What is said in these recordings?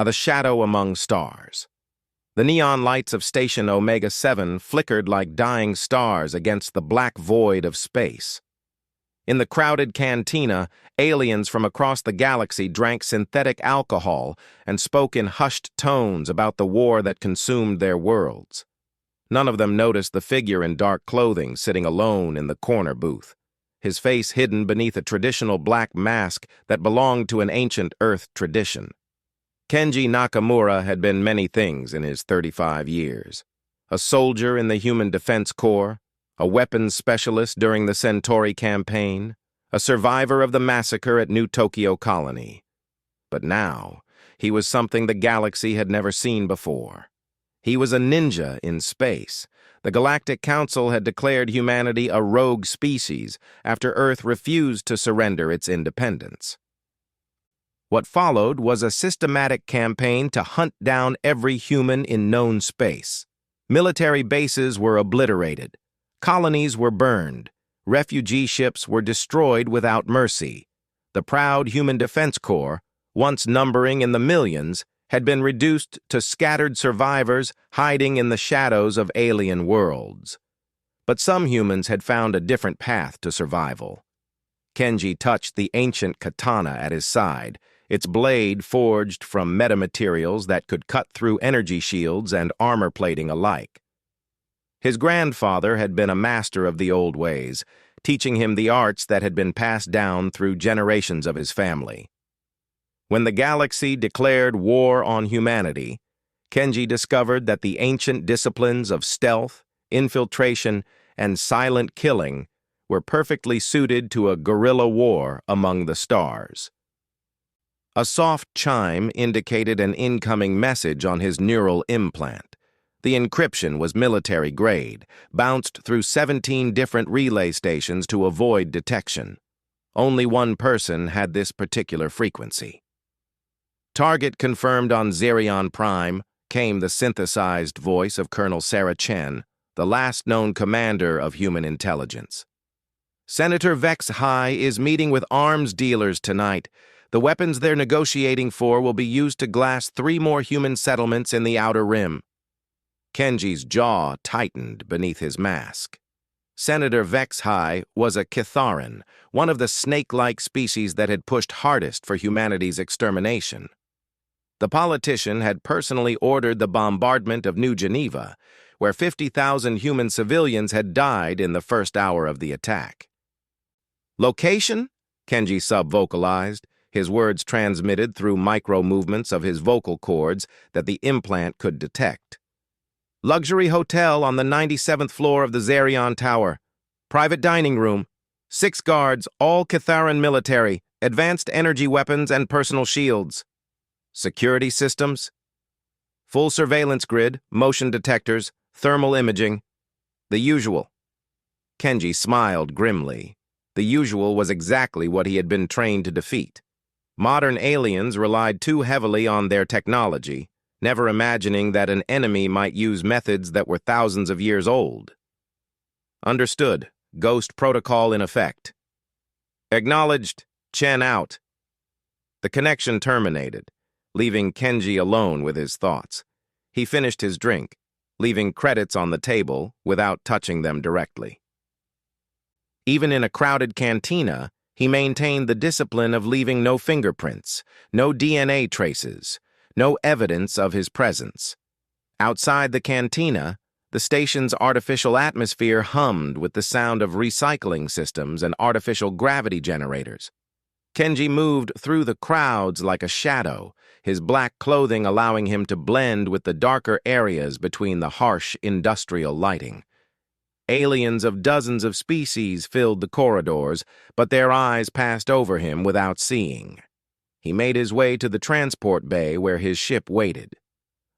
the shadow among stars. The neon lights of Station Omega-7 flickered like dying stars against the black void of space. In the crowded cantina, aliens from across the galaxy drank synthetic alcohol and spoke in hushed tones about the war that consumed their worlds. None of them noticed the figure in dark clothing sitting alone in the corner booth, his face hidden beneath a traditional black mask that belonged to an ancient Earth tradition. Kenji Nakamura had been many things in his 35 years. A soldier in the Human Defense Corps, a weapons specialist during the Centauri campaign, a survivor of the massacre at New Tokyo Colony. But now, he was something the galaxy had never seen before. He was a ninja in space. The Galactic Council had declared humanity a rogue species after Earth refused to surrender its independence. What followed was a systematic campaign to hunt down every human in known space. Military bases were obliterated. Colonies were burned. Refugee ships were destroyed without mercy. The proud Human Defense Corps, once numbering in the millions, had been reduced to scattered survivors hiding in the shadows of alien worlds. But some humans had found a different path to survival. Kenji touched the ancient katana at his side, its blade forged from metamaterials that could cut through energy shields and armor plating alike. His grandfather had been a master of the old ways, teaching him the arts that had been passed down through generations of his family. When the galaxy declared war on humanity, Kenji discovered that the ancient disciplines of stealth, infiltration, and silent killing were perfectly suited to a guerrilla war among the stars. A soft chime indicated an incoming message on his neural implant. The encryption was military grade, bounced through 17 different relay stations to avoid detection. Only one person had this particular frequency. Target confirmed on Xerion Prime, came the synthesized voice of Colonel Sarah Chen, the last known commander of human intelligence. Senator Vex High is meeting with arms dealers tonight. The weapons they're negotiating for will be used to glass 3 more human settlements in the Outer Rim. Kenji's jaw tightened beneath his mask. Senator Vex High was a Kitharan, one of the snake-like species that had pushed hardest for humanity's extermination. The politician had personally ordered the bombardment of New Geneva, where 50,000 human civilians had died in the first hour of the attack. Location? Kenji sub-vocalized, his words transmitted through micro-movements of his vocal cords that the implant could detect. Luxury hotel on the 97th floor of the Xerion Tower. Private dining room. 6 guards, all Kitharan military, advanced energy weapons and personal shields. Security systems. Full surveillance grid, motion detectors, thermal imaging. The usual. Kenji smiled grimly. The usual was exactly what he had been trained to defeat. Modern aliens relied too heavily on their technology, never imagining that an enemy might use methods that were thousands of years old. Understood. Ghost protocol in effect. Acknowledged. Chen out. The connection terminated, leaving Kenji alone with his thoughts. He finished his drink, leaving credits on the table without touching them directly. Even in a crowded cantina, he maintained the discipline of leaving no fingerprints, no DNA traces, no evidence of his presence. Outside the cantina, the station's artificial atmosphere hummed with the sound of recycling systems and artificial gravity generators. Kenji moved through the crowds like a shadow, his black clothing allowing him to blend with the darker areas between the harsh industrial lighting. Aliens of dozens of species filled the corridors, but their eyes passed over him without seeing. He made his way to the transport bay where his ship waited.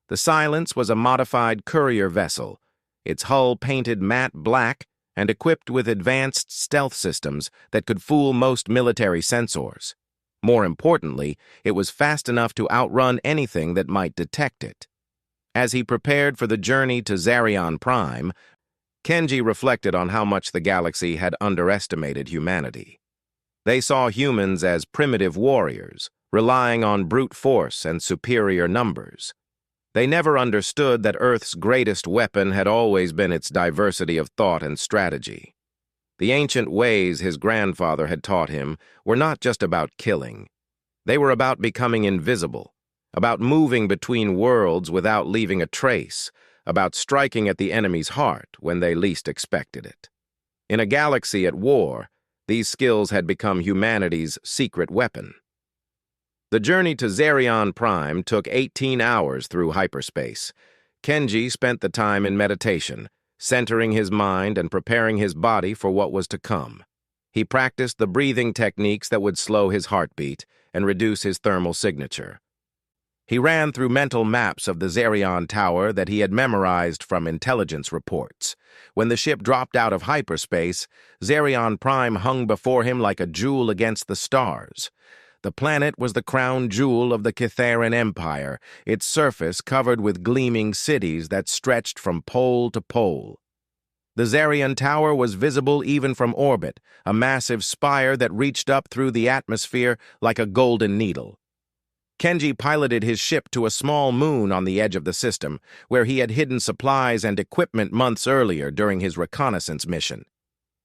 The Silence was a modified courier vessel, its hull painted matte black and equipped with advanced stealth systems that could fool most military sensors. More importantly, it was fast enough to outrun anything that might detect it. As he prepared for the journey to Xerion Prime, Kenji reflected on how much the galaxy had underestimated humanity. They saw humans as primitive warriors, relying on brute force and superior numbers. They never understood that Earth's greatest weapon had always been its diversity of thought and strategy. The ancient ways his grandfather had taught him were not just about killing. They were about becoming invisible, about moving between worlds without leaving a trace, about striking at the enemy's heart when they least expected it. In a galaxy at war, these skills had become humanity's secret weapon. The journey to Zerion Prime took 18 hours through hyperspace. Kenji spent the time in meditation, centering his mind and preparing his body for what was to come. He practiced the breathing techniques that would slow his heartbeat and reduce his thermal signature. He ran through mental maps of the Zerion Tower that he had memorized from intelligence reports. When the ship dropped out of hyperspace, Zerion Prime hung before him like a jewel against the stars. The planet was the crown jewel of the Kithaeron Empire, its surface covered with gleaming cities that stretched from pole to pole. The Zerion Tower was visible even from orbit, a massive spire that reached up through the atmosphere like a golden needle. Kenji piloted his ship to a small moon on the edge of the system, where he had hidden supplies and equipment months earlier during his reconnaissance mission.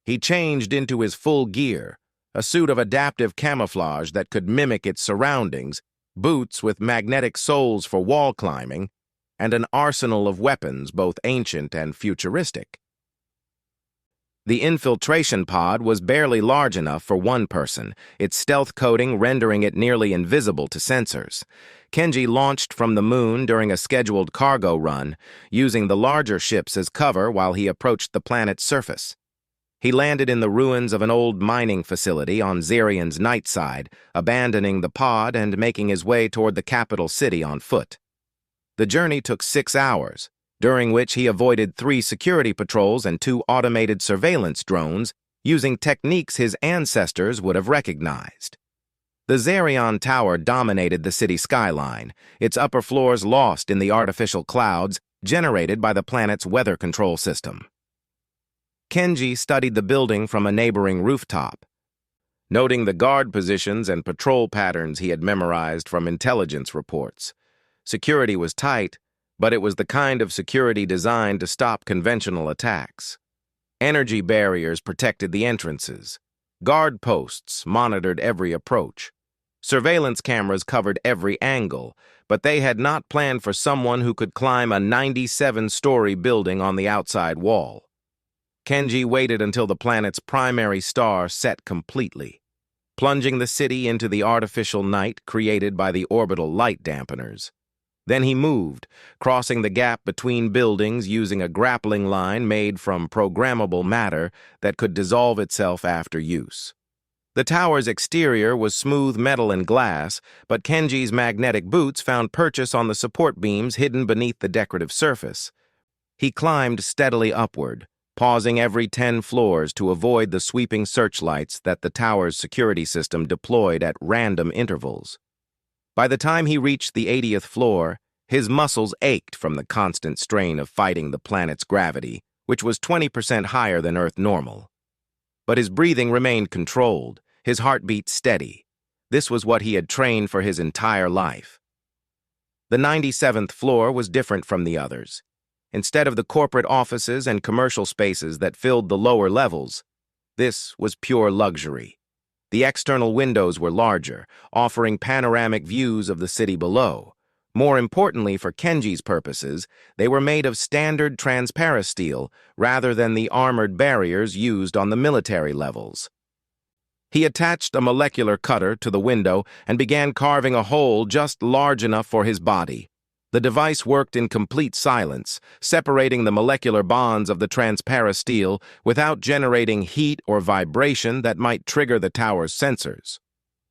He changed into his full gear, a suit of adaptive camouflage that could mimic its surroundings, boots with magnetic soles for wall climbing, and an arsenal of weapons both ancient and futuristic. The infiltration pod was barely large enough for one person, its stealth coating rendering it nearly invisible to sensors. Kenji launched from the moon during a scheduled cargo run, using the larger ships as cover while he approached the planet's surface. He landed in the ruins of an old mining facility on Zerion's night side, abandoning the pod and making his way toward the capital city on foot. The journey took 6 hours, during which he avoided 3 security patrols and 2 automated surveillance drones, using techniques his ancestors would have recognized. The Zerion Tower dominated the city skyline, its upper floors lost in the artificial clouds generated by the planet's weather control system. Kenji studied the building from a neighboring rooftop, noting the guard positions and patrol patterns he had memorized from intelligence reports. Security was tight, but it was the kind of security designed to stop conventional attacks. Energy barriers protected the entrances. Guard posts monitored every approach. Surveillance cameras covered every angle, but they had not planned for someone who could climb a 97-story building on the outside wall. Kenji waited until the planet's primary star set completely, plunging the city into the artificial night created by the orbital light dampeners. Then he moved, crossing the gap between buildings using a grappling line made from programmable matter that could dissolve itself after use. The tower's exterior was smooth metal and glass, but Kenji's magnetic boots found purchase on the support beams hidden beneath the decorative surface. He climbed steadily upward, pausing every 10 floors to avoid the sweeping searchlights that the tower's security system deployed at random intervals. By the time he reached the 80th floor, his muscles ached from the constant strain of fighting the planet's gravity, which was 20% higher than Earth normal. But his breathing remained controlled, his heartbeat steady. This was what he had trained for his entire life. The 97th floor was different from the others. Instead of the corporate offices and commercial spaces that filled the lower levels, this was pure luxury. The external windows were larger, offering panoramic views of the city below. More importantly for Kenji's purposes, they were made of standard transparent steel rather than the armored barriers used on the military levels. He attached a molecular cutter to the window and began carving a hole just large enough for his body. The device worked in complete silence, separating the molecular bonds of the transparent steel without generating heat or vibration that might trigger the tower's sensors.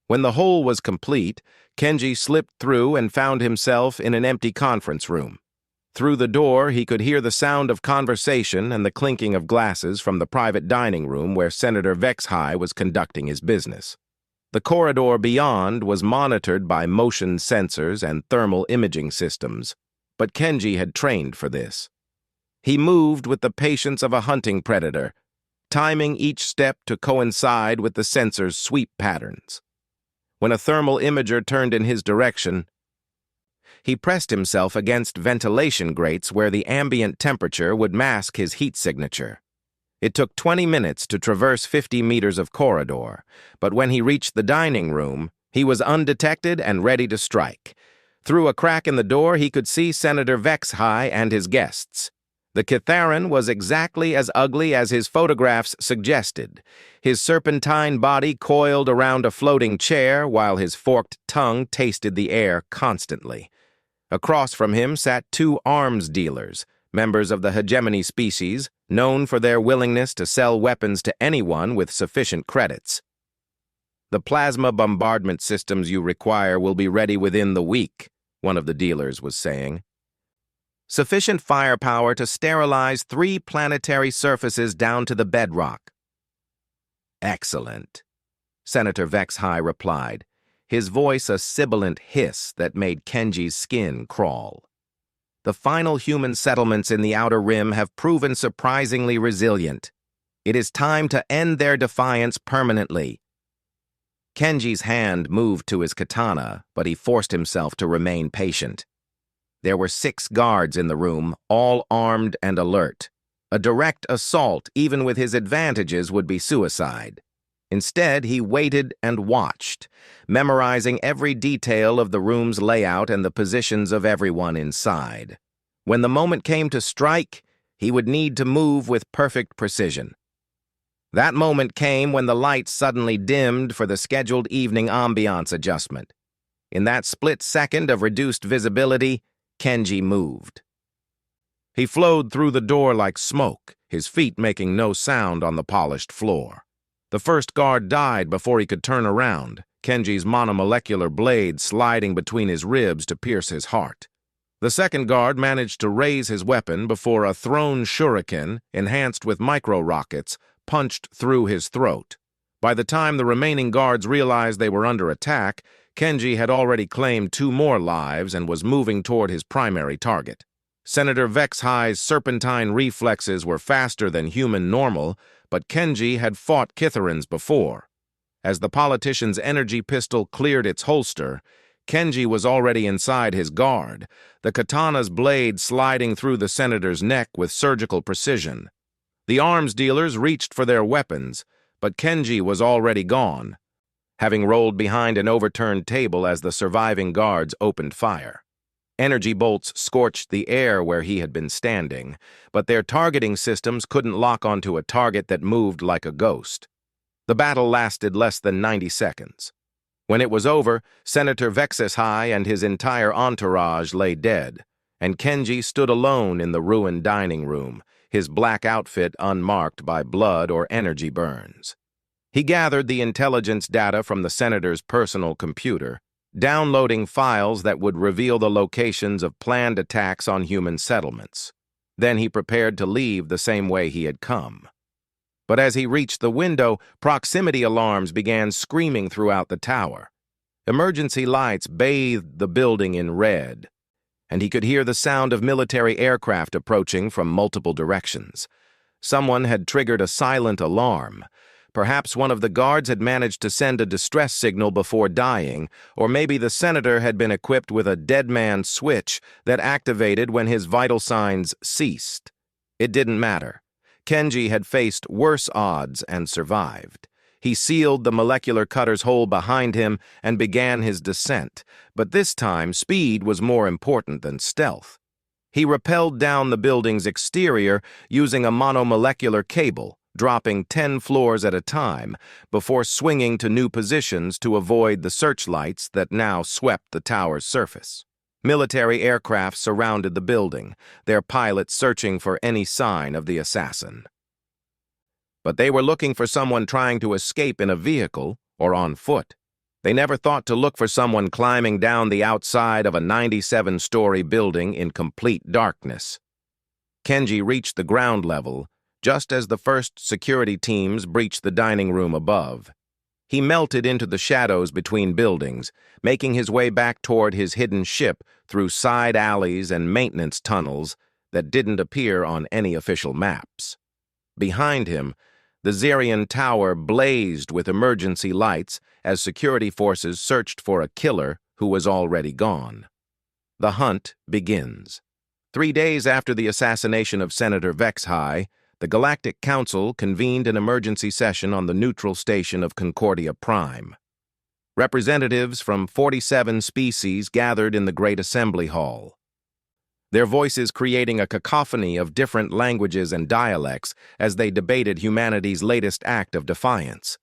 When the hole was complete, Kenji slipped through and found himself in an empty conference room. Through the door, he could hear the sound of conversation and the clinking of glasses from the private dining room where Senator Vexhai was conducting his business. The corridor beyond was monitored by motion sensors and thermal imaging systems, but Kenji had trained for this. He moved with the patience of a hunting predator, timing each step to coincide with the sensor's sweep patterns. When a thermal imager turned in his direction, he pressed himself against ventilation grates where the ambient temperature would mask his heat signature. It took 20 minutes to traverse 50 meters of corridor, but when he reached the dining room, he was undetected and ready to strike. Through a crack in the door, he could see Senator HFY and his guests. The Kitharan was exactly as ugly as his photographs suggested. His serpentine body coiled around a floating chair while his forked tongue tasted the air constantly. Across from him sat two arms dealers, members of the hegemony species, known for their willingness to sell weapons to anyone with sufficient credits. "The plasma bombardment systems you require will be ready within the week," one of the dealers was saying. "Sufficient firepower to sterilize 3 planetary surfaces down to the bedrock." "Excellent," Senator HFY replied, his voice a sibilant hiss that made Kenji's skin crawl. "The final human settlements in the Outer Rim have proven surprisingly resilient. It is time to end their defiance permanently." Kenji's hand moved to his katana, but he forced himself to remain patient. There were 6 guards in the room, all armed and alert. A direct assault, even with his advantages, would be suicide. Instead, he waited and watched, memorizing every detail of the room's layout and the positions of everyone inside. When the moment came to strike, he would need to move with perfect precision. That moment came when the lights suddenly dimmed for the scheduled evening ambiance adjustment. In that split second of reduced visibility, Kenji moved. He flowed through the door like smoke, his feet making no sound on the polished floor. The first guard died before he could turn around, Kenji's monomolecular blade sliding between his ribs to pierce his heart. The second guard managed to raise his weapon before a thrown shuriken, enhanced with micro-rockets, punched through his throat. By the time the remaining guards realized they were under attack, Kenji had already claimed 2 more lives and was moving toward his primary target. Senator HFY's serpentine reflexes were faster than human normal, but Kenji had fought Kitharans before. As the politician's energy pistol cleared its holster, Kenji was already inside his guard, the katana's blade sliding through the senator's neck with surgical precision. The arms dealers reached for their weapons, but Kenji was already gone, having rolled behind an overturned table as the surviving guards opened fire. Energy bolts scorched the air where he had been standing, but their targeting systems couldn't lock onto a target that moved like a ghost. The battle lasted less than 90 seconds. When it was over, Senator HFY and his entire entourage lay dead, and Kenji stood alone in the ruined dining room, his black outfit unmarked by blood or energy burns. He gathered the intelligence data from the senator's personal computer, downloading files that would reveal the locations of planned attacks on human settlements. Then he prepared to leave the same way he had come. But as he reached the window, proximity alarms began screaming throughout the tower. Emergency lights bathed the building in red, and he could hear the sound of military aircraft approaching from multiple directions. Someone had triggered a silent alarm. Perhaps one of the guards had managed to send a distress signal before dying, or maybe the senator had been equipped with a dead man switch that activated when his vital signs ceased. It didn't matter. Kenji had faced worse odds and survived. He sealed the molecular cutter's hole behind him and began his descent, but this time speed was more important than stealth. He rappelled down the building's exterior using a monomolecular cable, dropping 10 floors at a time, before swinging to new positions to avoid the searchlights that now swept the tower's surface. Military aircraft surrounded the building, their pilots searching for any sign of the assassin. But they were looking for someone trying to escape in a vehicle or on foot. They never thought to look for someone climbing down the outside of a 97-story building in complete darkness. Kenji reached the ground level just as the first security teams breached the dining room above. He melted into the shadows between buildings, making his way back toward his hidden ship through side alleys and maintenance tunnels that didn't appear on any official maps. Behind him, The Zarian Tower blazed with emergency lights as security forces searched for a killer who was already gone. The hunt begins. 3 days after the assassination of Senator Vexhai, the Galactic Council convened an emergency session on the neutral station of Concordia Prime. Representatives from 47 species gathered in the Great Assembly Hall, their voices creating a cacophony of different languages and dialects as they debated humanity's latest act of defiance.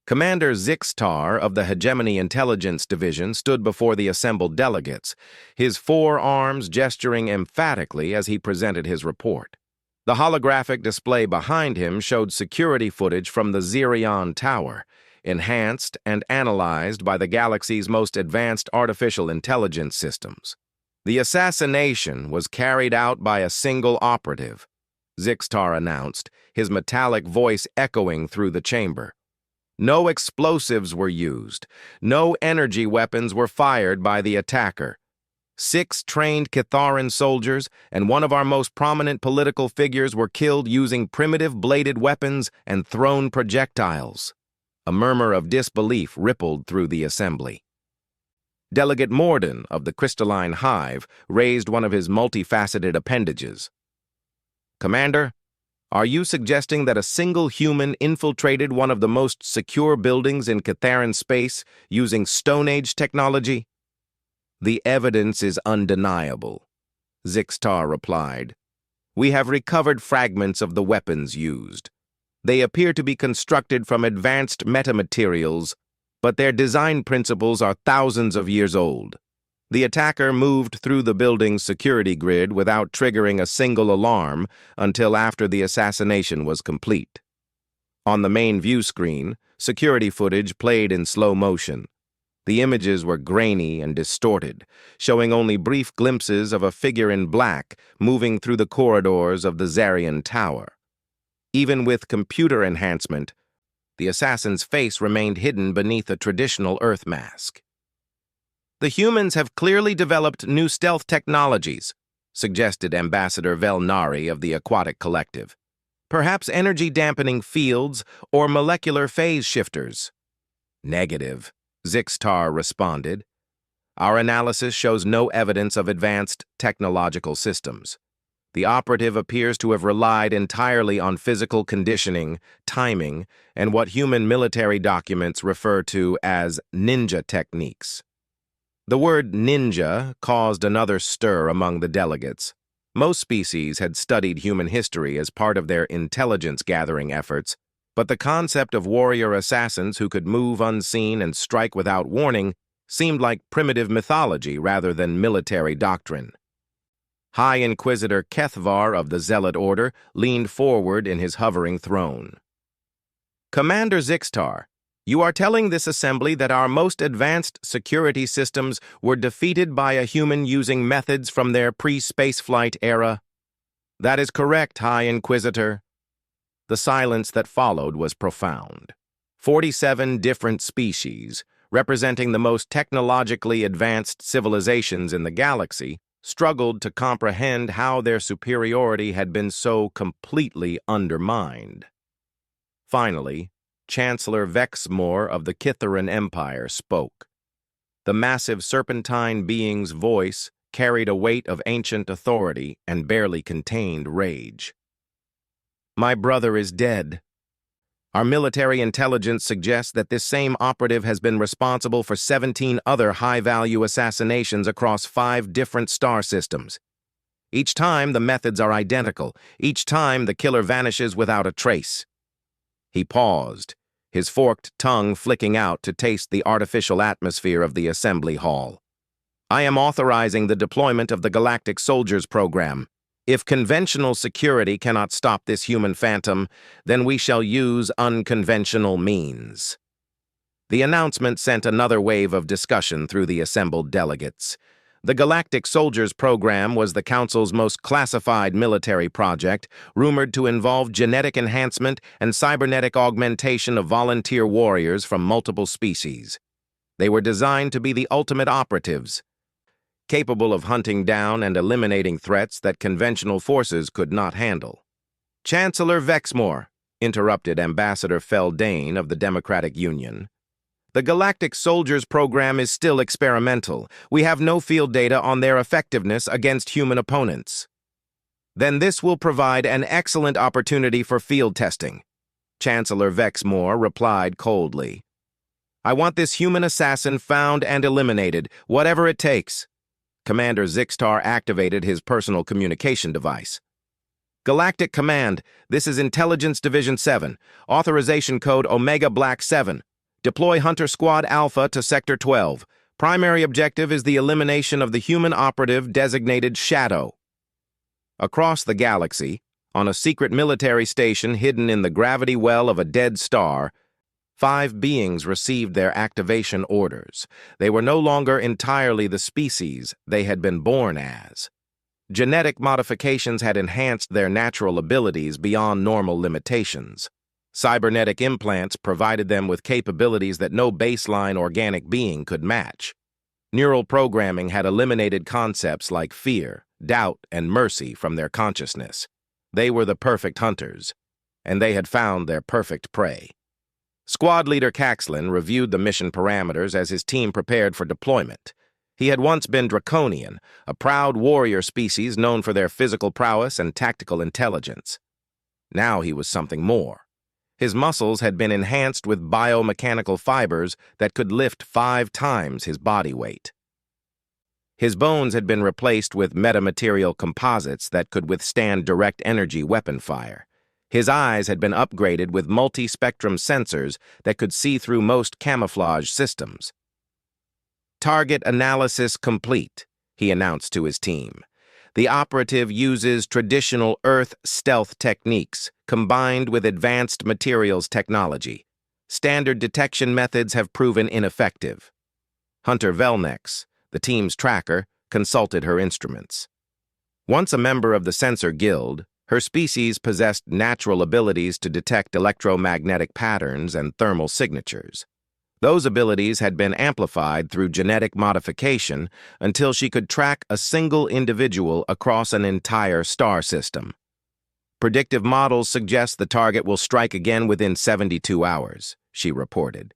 Commander Zixtar of the Hegemony Intelligence Division stood before the assembled delegates, his 4 arms gesturing emphatically as he presented his report. The holographic display behind him showed security footage from the Zarian Tower, enhanced and analyzed by the galaxy's most advanced artificial intelligence systems. The assassination was carried out by a single operative, Zixtar announced, his metallic voice echoing through the chamber. No explosives were used. No energy weapons were fired by the attacker. 6 trained Catharan soldiers and one of our most prominent political figures were killed using primitive bladed weapons and thrown projectiles. A murmur of disbelief rippled through the assembly. Delegate Morden of the Crystalline Hive raised one of his multifaceted appendages. Commander, are you suggesting that a single human infiltrated one of the most secure buildings in Catharan space using Stone Age technology? The evidence is undeniable, Zixtar replied. We have recovered fragments of the weapons used. They appear to be constructed from advanced metamaterials, but their design principles are thousands of years old. The attacker moved through the building's security grid without triggering a single alarm until after the assassination was complete. On the main view screen, security footage played in slow motion. The images were grainy and distorted, showing only brief glimpses of a figure in black moving through the corridors of the Zarian Tower. Even with computer enhancement, the assassin's face remained hidden beneath a traditional Earth mask. The humans have clearly developed new stealth technologies, suggested Ambassador Velnari of the Aquatic Collective. Perhaps energy-dampening fields or molecular phase shifters. Negative, Zixtar responded. Our analysis shows no evidence of advanced technological systems. The operative appears to have relied entirely on physical conditioning, timing, and what human military documents refer to as ninja techniques. The word ninja caused another stir among the delegates. Most species had studied human history as part of their intelligence-gathering efforts, but the concept of warrior assassins who could move unseen and strike without warning seemed like primitive mythology rather than military doctrine. High Inquisitor Kethvar of the Zealot Order leaned forward in his hovering throne. Commander Zixtar, you are telling this assembly that our most advanced security systems were defeated by a human using methods from their pre-spaceflight era? That is correct, High Inquisitor. The silence that followed was profound. 47 different species, representing the most technologically advanced civilizations in the galaxy, struggled to comprehend how their superiority had been so completely undermined. Finally, Chancellor Vexmore of the Kitharan Empire spoke. The massive serpentine being's voice carried a weight of ancient authority and barely contained rage. My brother is dead. Our military intelligence suggests that this same operative has been responsible for 17 other high-value assassinations across 5 different star systems. Each time, the methods are identical. Each time, the killer vanishes without a trace. He paused, his forked tongue flicking out to taste the artificial atmosphere of the assembly hall. I am authorizing the deployment of the Galactic Soldiers program. If conventional security cannot stop this human phantom, then we shall use unconventional means. The announcement sent another wave of discussion through the assembled delegates. The Galactic Soldiers program was the Council's most classified military project, rumored to involve genetic enhancement and cybernetic augmentation of volunteer warriors from multiple species. They were designed to be the ultimate operatives, capable of hunting down and eliminating threats that conventional forces could not handle. Chancellor Vexmore, interrupted Ambassador Feldane of the Democratic Union. The Galactic Soldiers program is still experimental. We have no field data on their effectiveness against human opponents. Then this will provide an excellent opportunity for field testing, Chancellor Vexmore replied coldly. I want this human assassin found and eliminated, whatever it takes. Commander Zixtar activated his personal communication device. Galactic Command, this is Intelligence Division 7, authorization code Omega Black 7. Deploy Hunter Squad Alpha to Sector 12. Primary objective is the elimination of the human operative designated Shadow. Across the galaxy, on a secret military station hidden in the gravity well of a dead star, 5 beings received their activation orders. They were no longer entirely the species they had been born as. Genetic modifications had enhanced their natural abilities beyond normal limitations. Cybernetic implants provided them with capabilities that no baseline organic being could match. Neural programming had eliminated concepts like fear, doubt, and mercy from their consciousness. They were the perfect hunters, and they had found their perfect prey. Squad leader Caxlan reviewed the mission parameters as his team prepared for deployment. He had once been Draconian, a proud warrior species known for their physical prowess and tactical intelligence. Now he was something more. His muscles had been enhanced with biomechanical fibers that could lift 5 times his body weight. His bones had been replaced with metamaterial composites that could withstand direct energy weapon fire. His eyes had been upgraded with multi-spectrum sensors that could see through most camouflage systems. Target analysis complete, he announced to his team. The operative uses traditional Earth stealth techniques combined with advanced materials technology. Standard detection methods have proven ineffective. Hunter Velnex, the team's tracker, consulted her instruments. Once a member of the Sensor Guild, her species possessed natural abilities to detect electromagnetic patterns and thermal signatures. Those abilities had been amplified through genetic modification until she could track a single individual across an entire star system. Predictive models suggest the target will strike again within 72 hours, she reported.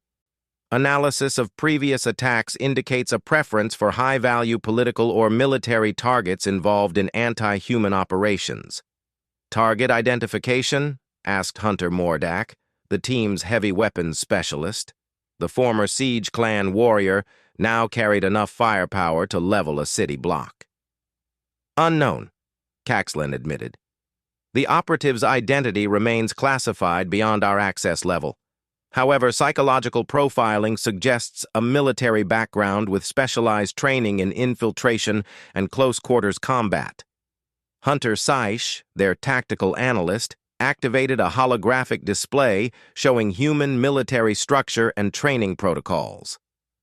Analysis of previous attacks indicates a preference for high-value political or military targets involved in anti-human operations. Target identification? Asked Hunter Mordak, the team's heavy weapons specialist. The former Siege Clan warrior now carried enough firepower to level a city block. Unknown, Caxlan admitted. The operative's identity remains classified beyond our access level. However, psychological profiling suggests a military background with specialized training in infiltration and close-quarters combat. Hunter Seish, their tactical analyst, activated a holographic display showing human military structure and training protocols.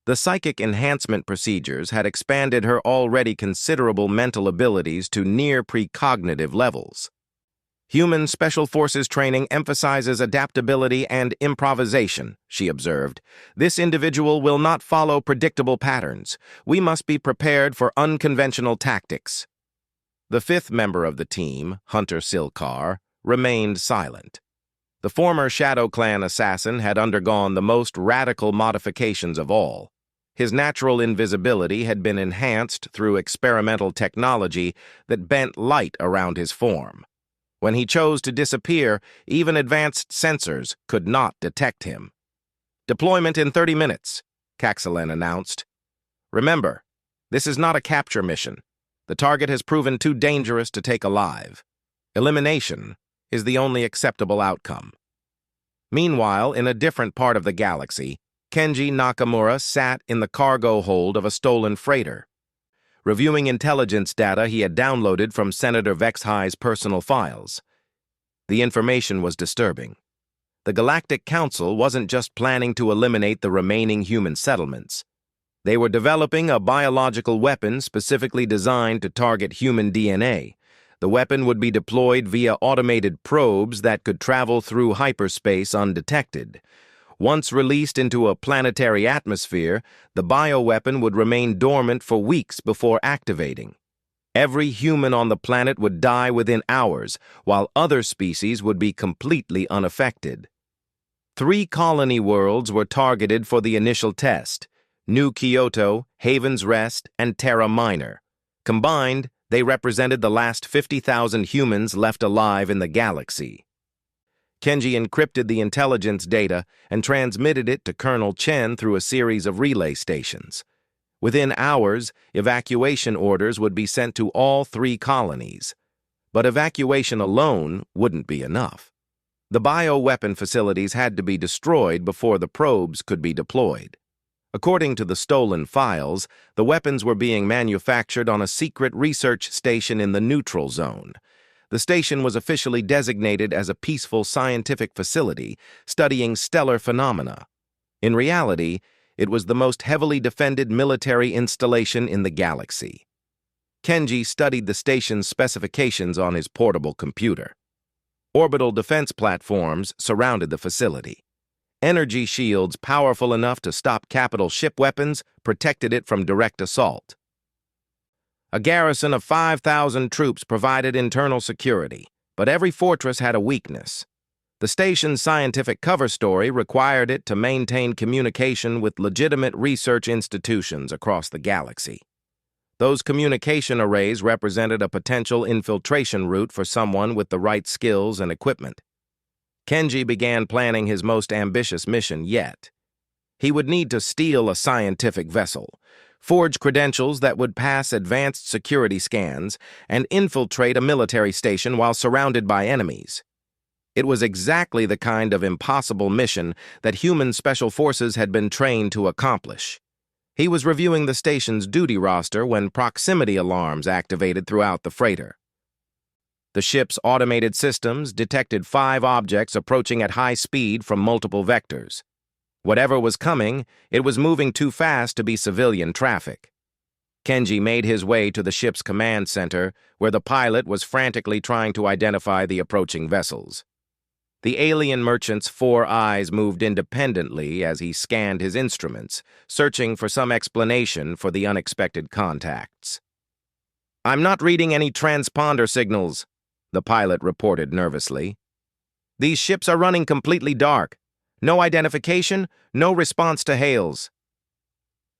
The psychic enhancement procedures had expanded her already considerable mental abilities to near precognitive levels. Human Special Forces training emphasizes adaptability and improvisation, she observed. This individual will not follow predictable patterns. We must be prepared for unconventional tactics. The 5th member of the team, Hunter Silkar, remained silent. The former Shadow Clan assassin had undergone the most radical modifications of all. His natural invisibility had been enhanced through experimental technology that bent light around his form. When he chose to disappear, even advanced sensors could not detect him. Deployment in 30 minutes, Caxlan announced. Remember, this is not a capture mission. The target has proven too dangerous to take alive. Elimination is the only acceptable outcome. Meanwhile, in a different part of the galaxy, Kenji Nakamura sat in the cargo hold of a stolen freighter. Reviewing intelligence data he had downloaded from Senator Vexhi's personal files. The information was disturbing. The Galactic Council wasn't just planning to eliminate the remaining human settlements. They were developing a biological weapon specifically designed to target human DNA. The weapon would be deployed via automated probes that could travel through hyperspace undetected. Once released into a planetary atmosphere, the bioweapon would remain dormant for weeks before activating. Every human on the planet would die within hours, while other species would be completely unaffected. 3 colony worlds were targeted for the initial test: New Kyoto, Haven's Rest, and Terra Minor. Combined, they represented the last 50,000 humans left alive in the galaxy. Kenji encrypted the intelligence data and transmitted it to Colonel Chen through a series of relay stations. Within hours, evacuation orders would be sent to all 3 colonies. But evacuation alone wouldn't be enough. The bioweapon facilities had to be destroyed before the probes could be deployed. According to the stolen files, the weapons were being manufactured on a secret research station in the neutral zone. The station was officially designated as a peaceful scientific facility studying stellar phenomena. In reality, it was the most heavily defended military installation in the galaxy. Kenji studied the station's specifications on his portable computer. Orbital defense platforms surrounded the facility. Energy shields powerful enough to stop capital ship weapons protected it from direct assault. A garrison of 5,000 troops provided internal security, but every fortress had a weakness. The station's scientific cover story required it to maintain communication with legitimate research institutions across the galaxy. Those communication arrays represented a potential infiltration route for someone with the right skills and equipment. Kenji began planning his most ambitious mission yet. He would need to steal a scientific vessel, forge credentials that would pass advanced security scans, and infiltrate a military station while surrounded by enemies. It was exactly the kind of impossible mission that human special forces had been trained to accomplish. He was reviewing the station's duty roster when proximity alarms activated throughout the freighter. The ship's automated systems detected 5 objects approaching at high speed from multiple vectors. Whatever was coming, it was moving too fast to be civilian traffic. Kenji made his way to the ship's command center, where the pilot was frantically trying to identify the approaching vessels. The alien merchant's 4 eyes moved independently as he scanned his instruments, searching for some explanation for the unexpected contacts. "I'm not reading any transponder signals," the pilot reported nervously. "These ships are running completely dark. No identification, no response to hails."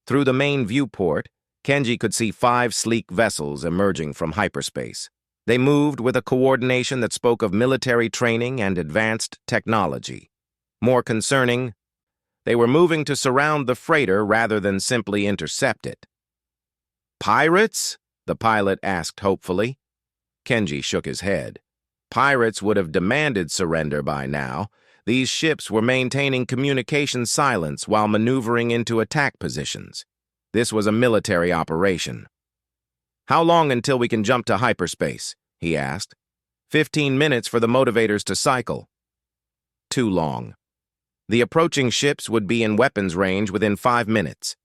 Through the main viewport, Kenji could see 5 sleek vessels emerging from hyperspace. They moved with a coordination that spoke of military training and advanced technology. More concerning, they were moving to surround the freighter rather than simply intercept it. "Pirates?" the pilot asked hopefully. Kenji shook his head. Pirates would have demanded surrender by now. These ships were maintaining communication silence while maneuvering into attack positions. This was a military operation. "How long until we can jump to hyperspace?" he asked. 15 minutes for the motivators to cycle." Too long. The approaching ships would be in weapons range within 5 minutes.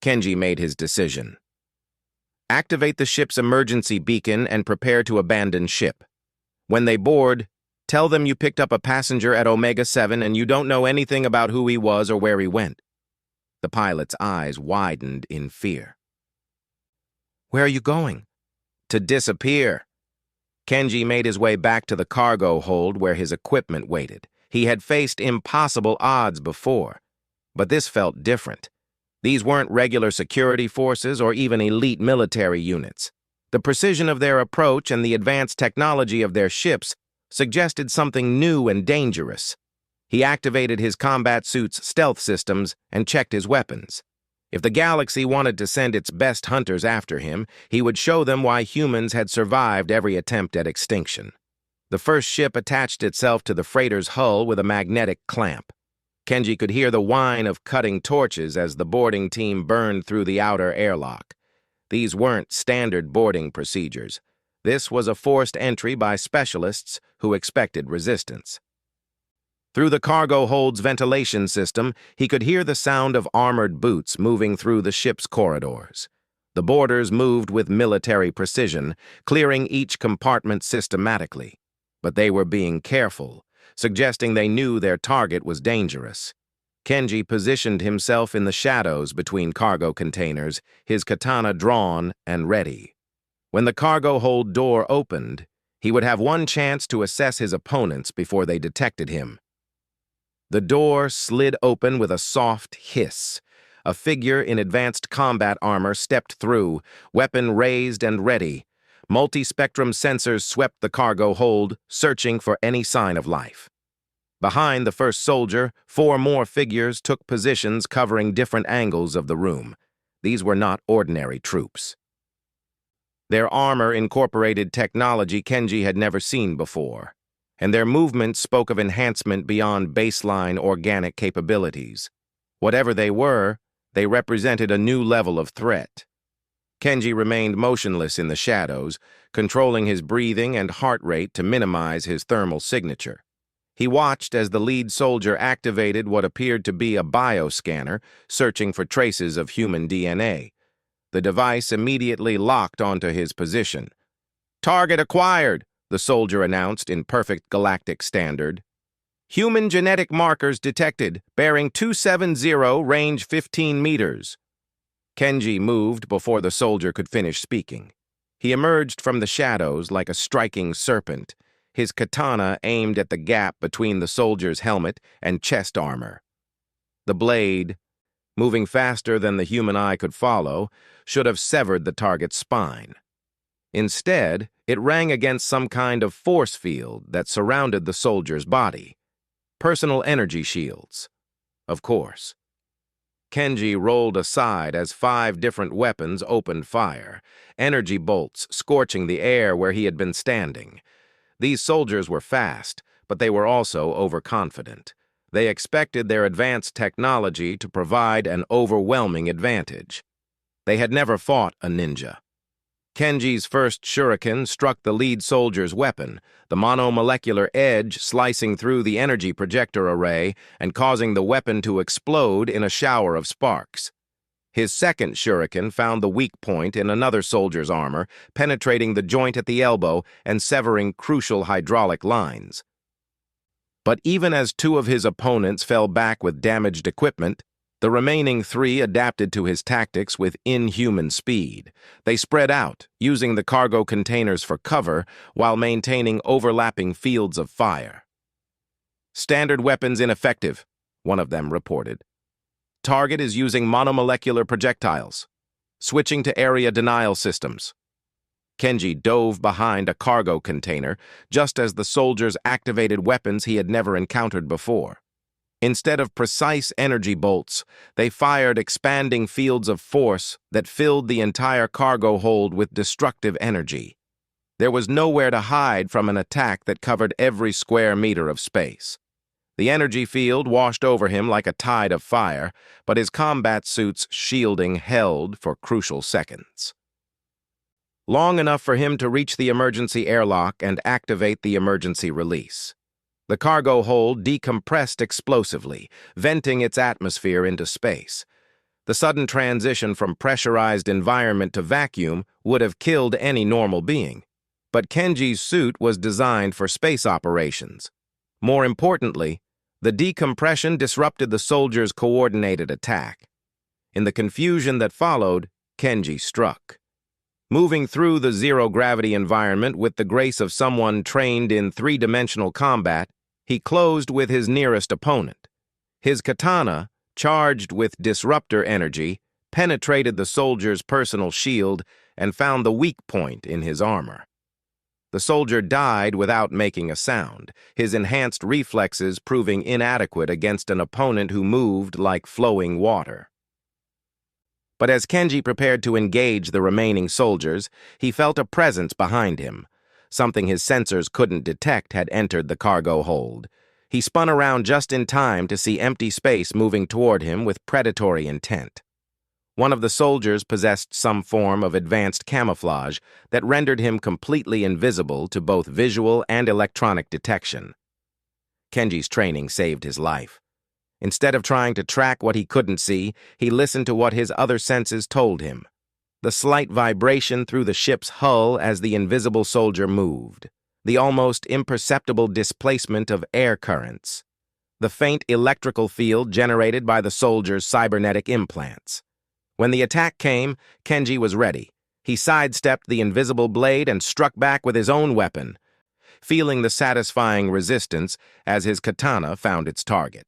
Kenji made his decision. "Activate the ship's emergency beacon and prepare to abandon ship. When they board, tell them you picked up a passenger at Omega 7 and you don't know anything about who he was or where he went." The pilot's eyes widened in fear. "Where are you going?" "To disappear." Kenji made his way back to the cargo hold where his equipment waited. He had faced impossible odds before, but this felt different. These weren't regular security forces or even elite military units. The precision of their approach and the advanced technology of their ships suggested something new and dangerous. He activated his combat suit's stealth systems and checked his weapons. If the galaxy wanted to send its best hunters after him, he would show them why humans had survived every attempt at extinction. The first ship attached itself to the freighter's hull with a magnetic clamp. Kenji could hear the whine of cutting torches as the boarding team burned through the outer airlock. These weren't standard boarding procedures. This was a forced entry by specialists who expected resistance. Through the cargo hold's ventilation system, he could hear the sound of armored boots moving through the ship's corridors. The boarders moved with military precision, clearing each compartment systematically. But they were being careful, suggesting they knew their target was dangerous. Kenji positioned himself in the shadows between cargo containers, his katana drawn and ready. When the cargo hold door opened, he would have one chance to assess his opponents before they detected him. The door slid open with a soft hiss. A figure in advanced combat armor stepped through, weapon raised and ready. Multi-spectrum sensors swept the cargo hold, searching for any sign of life. Behind the first soldier, 4 more figures took positions covering different angles of the room. These were not ordinary troops. Their armor incorporated technology Kenji had never seen before, and their movements spoke of enhancement beyond baseline organic capabilities. Whatever they were, they represented a new level of threat. Kenji remained motionless in the shadows, controlling his breathing and heart rate to minimize his thermal signature. He watched as the lead soldier activated what appeared to be a bioscanner, searching for traces of human DNA. The device immediately locked onto his position. "Target acquired," the soldier announced in perfect galactic standard. "Human genetic markers detected, bearing 270, range 15 meters. Kenji moved before the soldier could finish speaking. He emerged from the shadows like a striking serpent, his katana aimed at the gap between the soldier's helmet and chest armor. The blade, moving faster than the human eye could follow, should have severed the target's spine. Instead, it rang against some kind of force field that surrounded the soldier's body. Personal energy shields. Of course. Kenji rolled aside as 5 different weapons opened fire, energy bolts scorching the air where he had been standing. These soldiers were fast, but they were also overconfident. They expected their advanced technology to provide an overwhelming advantage. They had never fought a ninja. Kenji's first shuriken struck the lead soldier's weapon, the monomolecular edge slicing through the energy projector array and causing the weapon to explode in a shower of sparks. His second shuriken found the weak point in another soldier's armor, penetrating the joint at the elbow and severing crucial hydraulic lines. But even as 2 of his opponents fell back with damaged equipment, the remaining 3 adapted to his tactics with inhuman speed. They spread out, using the cargo containers for cover while maintaining overlapping fields of fire. "Standard weapons ineffective," one of them reported. "Target is using monomolecular projectiles. Switching to area denial systems." Kenji dove behind a cargo container just as the soldiers activated weapons he had never encountered before. Instead of precise energy bolts, they fired expanding fields of force that filled the entire cargo hold with destructive energy. There was nowhere to hide from an attack that covered every square meter of space. The energy field washed over him like a tide of fire, but his combat suit's shielding held for crucial seconds. Long enough for him to reach the emergency airlock and activate the emergency release. The cargo hold decompressed explosively, venting its atmosphere into space. The sudden transition from pressurized environment to vacuum would have killed any normal being. But Kenji's suit was designed for space operations. More importantly, the decompression disrupted the soldiers' coordinated attack. In the confusion that followed, Kenji struck. Moving through the zero-gravity environment with the grace of someone trained in 3-dimensional combat, he closed with his nearest opponent. His katana, charged with disruptor energy, penetrated the soldier's personal shield and found the weak point in his armor. The soldier died without making a sound, his enhanced reflexes proving inadequate against an opponent who moved like flowing water. But as Kenji prepared to engage the remaining soldiers, he felt a presence behind him. Something his sensors couldn't detect had entered the cargo hold. He spun around just in time to see empty space moving toward him with predatory intent. One of the soldiers possessed some form of advanced camouflage that rendered him completely invisible to both visual and electronic detection. Kenji's training saved his life. Instead of trying to track what he couldn't see, he listened to what his other senses told him. The slight vibration through the ship's hull as the invisible soldier moved, the almost imperceptible displacement of air currents, the faint electrical field generated by the soldier's cybernetic implants. When the attack came, Kenji was ready, He sidestepped the invisible blade and struck back with his own weapon, feeling the satisfying resistance as his katana found its target.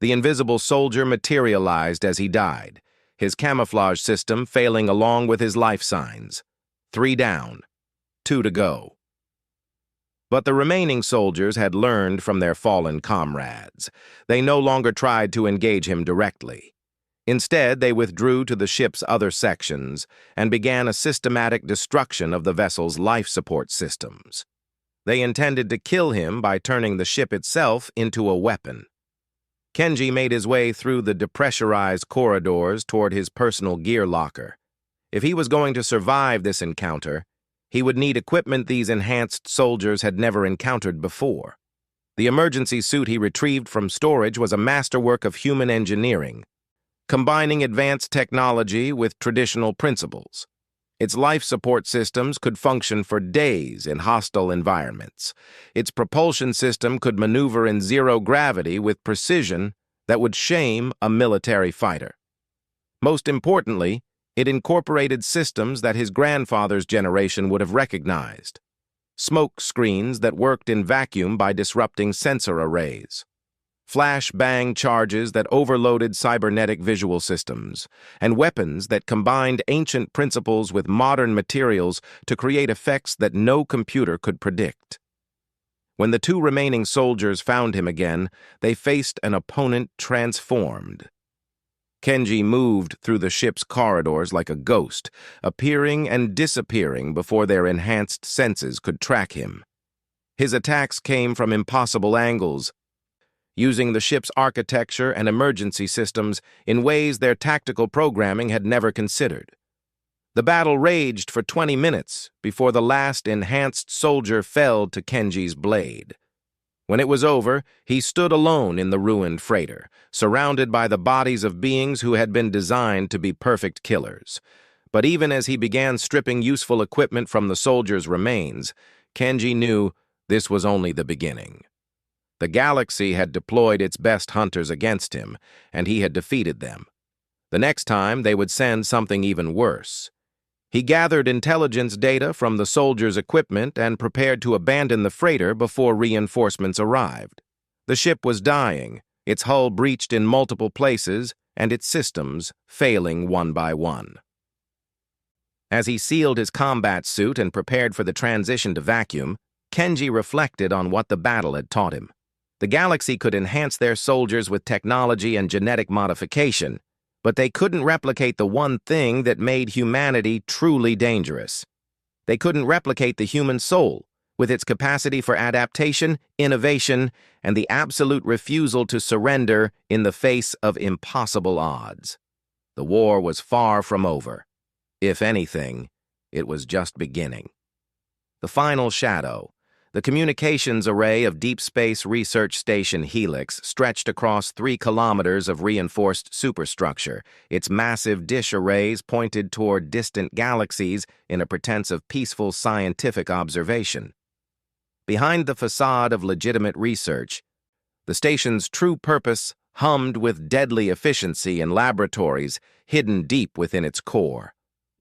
The invisible soldier materialized as he died, his camouflage system failing along with his life signs. 3 down, 2 to go. But the remaining soldiers had learned from their fallen comrades. They no longer tried to engage him directly. Instead, they withdrew to the ship's other sections and began a systematic destruction of the vessel's life support systems. They intended to kill him by turning the ship itself into a weapon. Kenji made his way through the depressurized corridors toward his personal gear locker. If he was going to survive this encounter, he would need equipment these enhanced soldiers had never encountered before. The emergency suit he retrieved from storage was a masterwork of human engineering, combining advanced technology with traditional principles. Its life support systems could function for days in hostile environments. Its propulsion system could maneuver in zero gravity with precision that would shame a military fighter. Most importantly, it incorporated systems that his grandfather's generation would have recognized. Smoke screens that worked in vacuum by disrupting sensor arrays. Flash-bang charges that overloaded cybernetic visual systems, and weapons that combined ancient principles with modern materials to create effects that no computer could predict. When the 2 remaining soldiers found him again, they faced an opponent transformed. Kenji moved through the ship's corridors like a ghost, appearing and disappearing before their enhanced senses could track him. His attacks came from impossible angles, using the ship's architecture and emergency systems in ways their tactical programming had never considered. The battle raged for 20 minutes before the last enhanced soldier fell to Kenji's blade. When it was over, he stood alone in the ruined freighter, surrounded by the bodies of beings who had been designed to be perfect killers. But even as he began stripping useful equipment from the soldiers' remains, Kenji knew this was only the beginning. The galaxy had deployed its best hunters against him, and he had defeated them. The next time, they would send something even worse. He gathered intelligence data from the soldiers' equipment and prepared to abandon the freighter before reinforcements arrived. The ship was dying, its hull breached in multiple places, and its systems failing one by one. As he sealed his combat suit and prepared for the transition to vacuum, Kenji reflected on what the battle had taught him. The galaxy could enhance their soldiers with technology and genetic modification, but they couldn't replicate the one thing that made humanity truly dangerous. They couldn't replicate the human soul, with its capacity for adaptation, innovation, and the absolute refusal to surrender in the face of impossible odds. The war was far from over. If anything, it was just beginning. The final shadow, the communications array of Deep Space Research Station Helix, stretched across 3 kilometers of reinforced superstructure, its massive dish arrays pointed toward distant galaxies in a pretense of peaceful scientific observation. Behind the facade of legitimate research, the station's true purpose hummed with deadly efficiency in laboratories hidden deep within its core.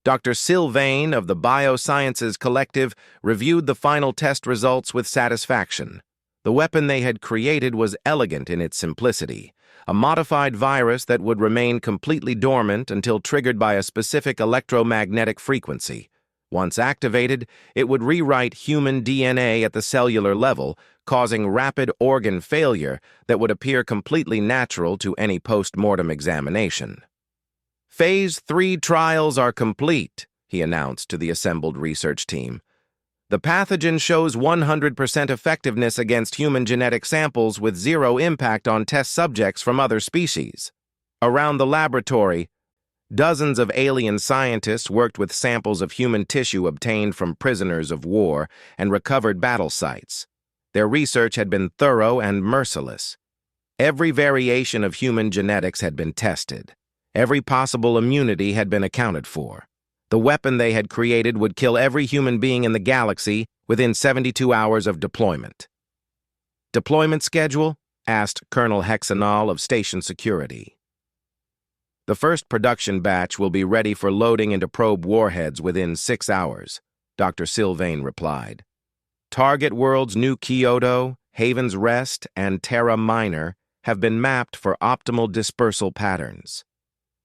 Dr. Sylvain of the Biosciences Collective reviewed the final test results with satisfaction. The weapon they had created was elegant in its simplicity, a modified virus that would remain completely dormant until triggered by a specific electromagnetic frequency. Once activated, it would rewrite human DNA at the cellular level, causing rapid organ failure that would appear completely natural to any post-mortem examination. Phase 3 trials are complete, he announced to the assembled research team. The pathogen shows 100% effectiveness against human genetic samples with zero impact on test subjects from other species. Around the laboratory, dozens of alien scientists worked with samples of human tissue obtained from prisoners of war and recovered battle sites. Their research had been thorough and merciless. Every variation of human genetics had been tested. Every possible immunity had been accounted for. The weapon they had created would kill every human being in the galaxy within 72 hours of deployment. "Deployment schedule?" asked Colonel Hexanol of Station Security. The first production batch will be ready for loading into probe warheads within 6 hours, Dr. Sylvain replied. Target worlds New Kyoto, Haven's Rest, and Terra Minor have been mapped for optimal dispersal patterns.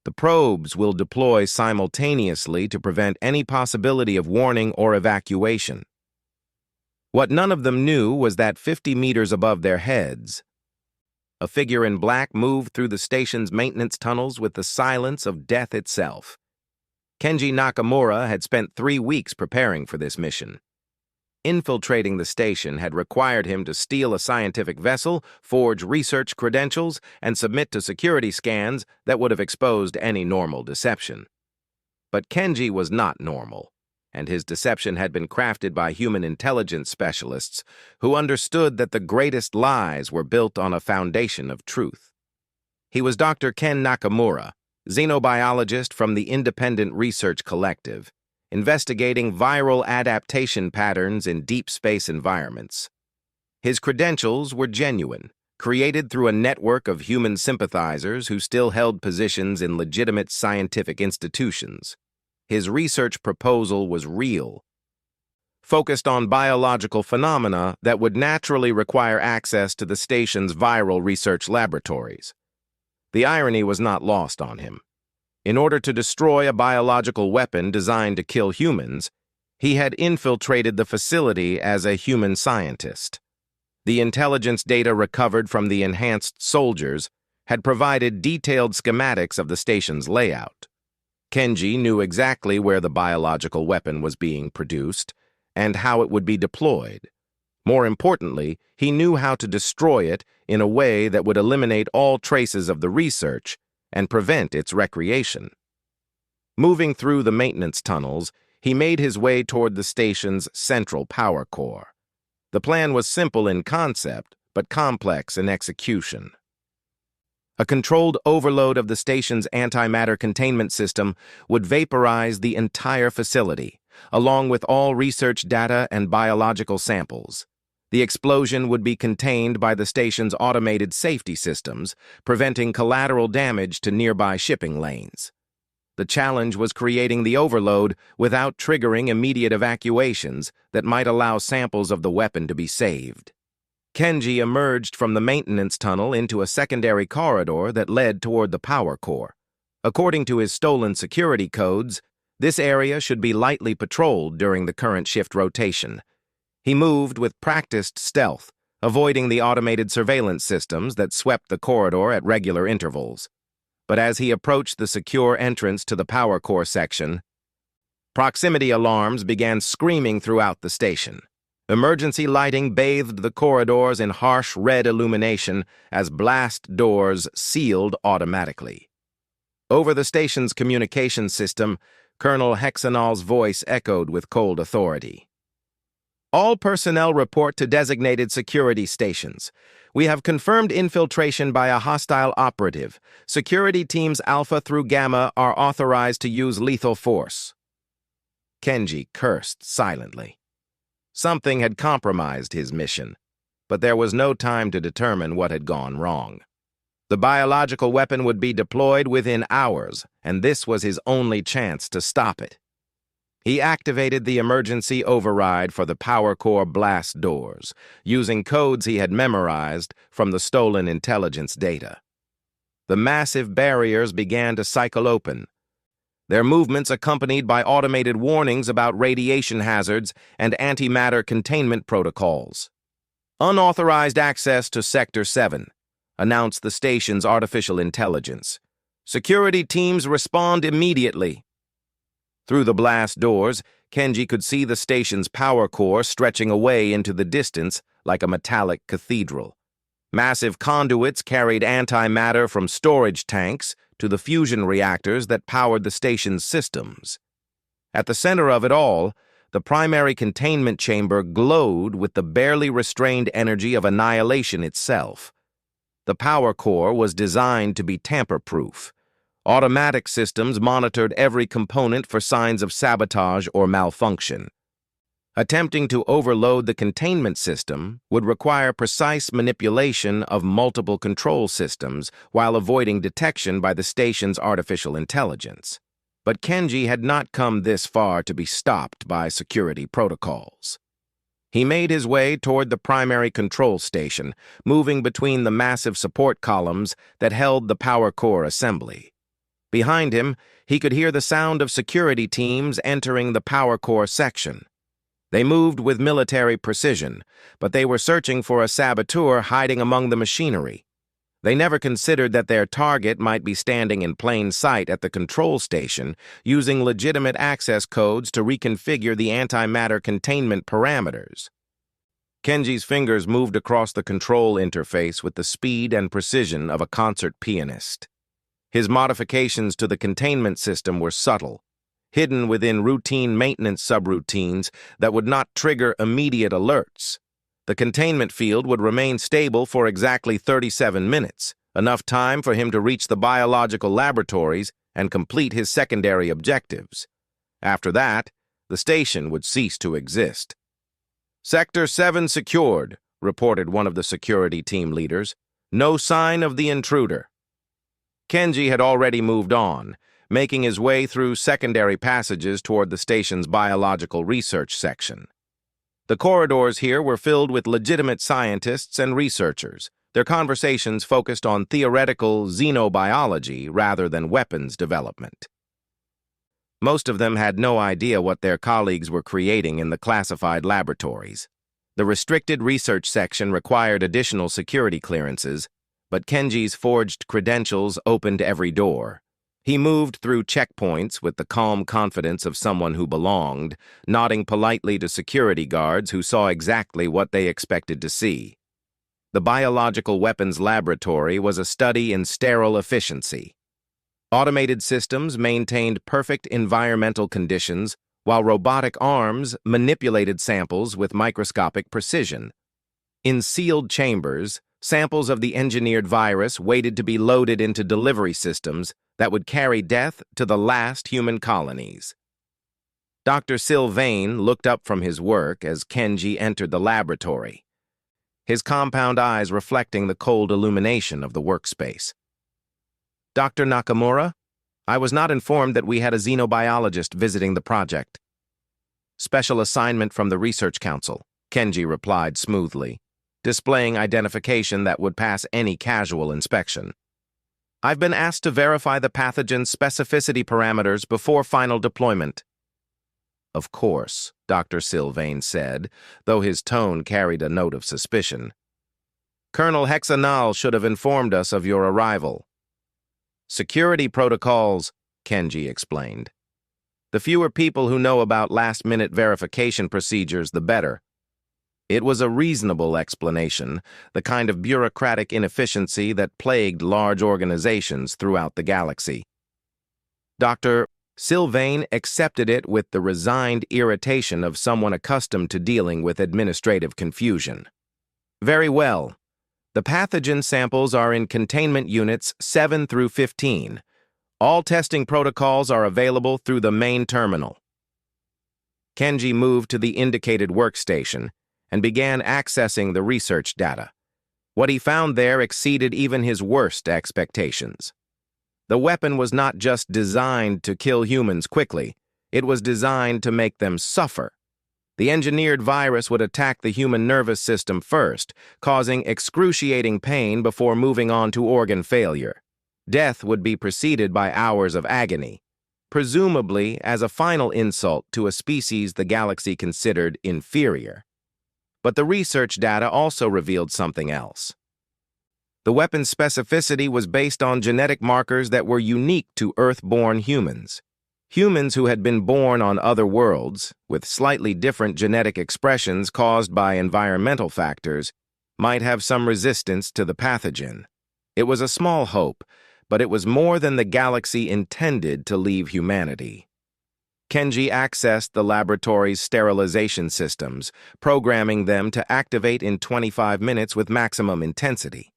The probes will deploy simultaneously to prevent any possibility of warning or evacuation. What none of them knew was that 50 meters above their heads, a figure in black moved through the station's maintenance tunnels with the silence of death itself. Kenji Nakamura had spent 3 weeks preparing for this mission. Infiltrating the station had required him to steal a scientific vessel, forge research credentials, and submit to security scans that would have exposed any normal deception. But Kenji was not normal, and his deception had been crafted by human intelligence specialists who understood that the greatest lies were built on a foundation of truth. He was Dr. Ken Nakamura, xenobiologist from the Independent Research Collective, investigating viral adaptation patterns in deep space environments. His credentials were genuine, created through a network of human sympathizers who still held positions in legitimate scientific institutions. His research proposal was real, focused on biological phenomena that would naturally require access to the station's viral research laboratories. The irony was not lost on him. In order to destroy a biological weapon designed to kill humans, he had infiltrated the facility as a human scientist. The intelligence data recovered from the enhanced soldiers had provided detailed schematics of the station's layout. Kenji knew exactly where the biological weapon was being produced and how it would be deployed. More importantly, he knew how to destroy it in a way that would eliminate all traces of the research and prevent its recreation. Moving through the maintenance tunnels, he made his way toward the station's central power core. The plan was simple in concept, but complex in execution. A controlled overload of the station's antimatter containment system would vaporize the entire facility, along with all research data and biological samples. The explosion would be contained by the station's automated safety systems, preventing collateral damage to nearby shipping lanes. The challenge was creating the overload without triggering immediate evacuations that might allow samples of the weapon to be saved. Kenji emerged from the maintenance tunnel into a secondary corridor that led toward the power core. According to his stolen security codes, this area should be lightly patrolled during the current shift rotation. He moved with practiced stealth, avoiding the automated surveillance systems that swept the corridor at regular intervals. But as he approached the secure entrance to the power core section, proximity alarms began screaming throughout the station. Emergency lighting bathed the corridors in harsh red illumination as blast doors sealed automatically. Over the station's communication system, Colonel Hexenal's voice echoed with cold authority. All personnel report to designated security stations. We have confirmed infiltration by a hostile operative. Security teams Alpha through Gamma are authorized to use lethal force. Kenji cursed silently. Something had compromised his mission, but there was no time to determine what had gone wrong. The biological weapon would be deployed within hours, and this was his only chance to stop it. He activated the emergency override for the power core blast doors, using codes he had memorized from the stolen intelligence data. The massive barriers began to cycle open, their movements accompanied by automated warnings about radiation hazards and antimatter containment protocols. Unauthorized access to Sector 7, announced the station's artificial intelligence. Security teams respond immediately. Through the blast doors, Kenji could see the station's power core stretching away into the distance like a metallic cathedral. Massive conduits carried antimatter from storage tanks to the fusion reactors that powered the station's systems. At the center of it all, the primary containment chamber glowed with the barely restrained energy of annihilation itself. The power core was designed to be tamper-proof. Automatic systems monitored every component for signs of sabotage or malfunction. Attempting to overload the containment system would require precise manipulation of multiple control systems while avoiding detection by the station's artificial intelligence. But Kenji had not come this far to be stopped by security protocols. He made his way toward the primary control station, moving between the massive support columns that held the power core assembly. Behind him, he could hear the sound of security teams entering the power core section. They moved with military precision, but they were searching for a saboteur hiding among the machinery. They never considered that their target might be standing in plain sight at the control station, using legitimate access codes to reconfigure the antimatter containment parameters. Kenji's fingers moved across the control interface with the speed and precision of a concert pianist. His modifications to the containment system were subtle, hidden within routine maintenance subroutines that would not trigger immediate alerts. The containment field would remain stable for exactly 37 minutes, enough time for him to reach the biological laboratories and complete his secondary objectives. After that, the station would cease to exist. "Sector 7 secured," reported one of the security team leaders. "No sign of the intruder." Kenji had already moved on, making his way through secondary passages toward the station's biological research section. The corridors here were filled with legitimate scientists and researchers. Their conversations focused on theoretical xenobiology rather than weapons development. Most of them had no idea what their colleagues were creating in the classified laboratories. The restricted research section required additional security clearances, but Kenji's forged credentials opened every door. He moved through checkpoints with the calm confidence of someone who belonged, nodding politely to security guards who saw exactly what they expected to see. The biological weapons laboratory was a study in sterile efficiency. Automated systems maintained perfect environmental conditions, while robotic arms manipulated samples with microscopic precision. In sealed chambers, samples of the engineered virus waited to be loaded into delivery systems that would carry death to the last human colonies. Dr. Sylvain looked up from his work as Kenji entered the laboratory, his compound eyes reflecting the cold illumination of the workspace. "Dr. Nakamura, I was not informed that we had a xenobiologist visiting the project." "Special assignment from the Research Council," Kenji replied smoothly, displaying identification that would pass any casual inspection. "I've been asked to verify the pathogen's specificity parameters before final deployment." "Of course," Dr. Sylvain said, though his tone carried a note of suspicion. "Colonel Hexanal should have informed us of your arrival." "Security protocols," Kenji explained. "The fewer people who know about last-minute verification procedures, the better." It was a reasonable explanation, the kind of bureaucratic inefficiency that plagued large organizations throughout the galaxy. Dr. Sylvain accepted it with the resigned irritation of someone accustomed to dealing with administrative confusion. "Very well. The pathogen samples are in containment units 7 through 15. All testing protocols are available through the main terminal." Kenji moved to the indicated workstation and began accessing the research data. What he found there exceeded even his worst expectations. The weapon was not just designed to kill humans quickly, it was designed to make them suffer. The engineered virus would attack the human nervous system first, causing excruciating pain before moving on to organ failure. Death would be preceded by hours of agony, presumably as a final insult to a species the galaxy considered inferior. But the research data also revealed something else. The weapon's specificity was based on genetic markers that were unique to Earth-born humans. Humans who had been born on other worlds, with slightly different genetic expressions caused by environmental factors, might have some resistance to the pathogen. It was a small hope, but it was more than the galaxy intended to leave humanity. Kenji accessed the laboratory's sterilization systems, programming them to activate in 25 minutes with maximum intensity.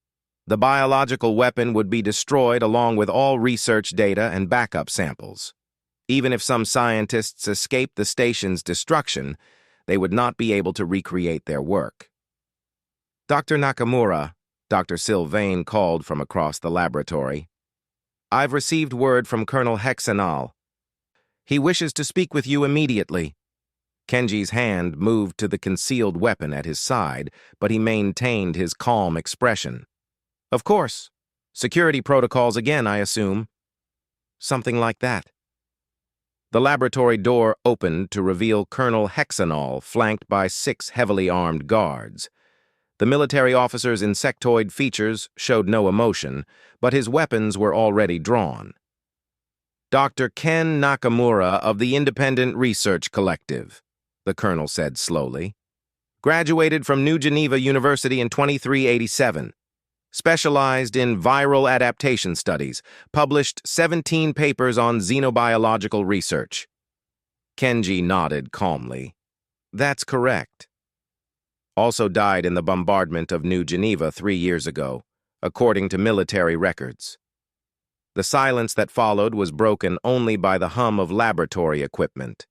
The biological weapon would be destroyed along with all research data and backup samples. Even if some scientists escaped the station's destruction, they would not be able to recreate their work. "Dr. Nakamura," Dr. Sylvain called from across the laboratory. "I've received word from Colonel Hexenal. He wishes to speak with you immediately." Kenji's hand moved to the concealed weapon at his side, but he maintained his calm expression. "Of course. Security protocols again, I assume." "Something like that." The laboratory door opened to reveal Colonel Hexenal, flanked by 6 heavily armed guards. The military officer's insectoid features showed no emotion, but his weapons were already drawn. "Dr. Ken Nakamura of the Independent Research Collective," the colonel said slowly. "Graduated from New Geneva University in 2387. Specialized in viral adaptation studies. Published 17 papers on xenobiological research." Kenji nodded calmly. "That's correct." "Also died in the bombardment of New Geneva 3 years ago, according to military records." The silence that followed was broken only by the hum of laboratory equipment.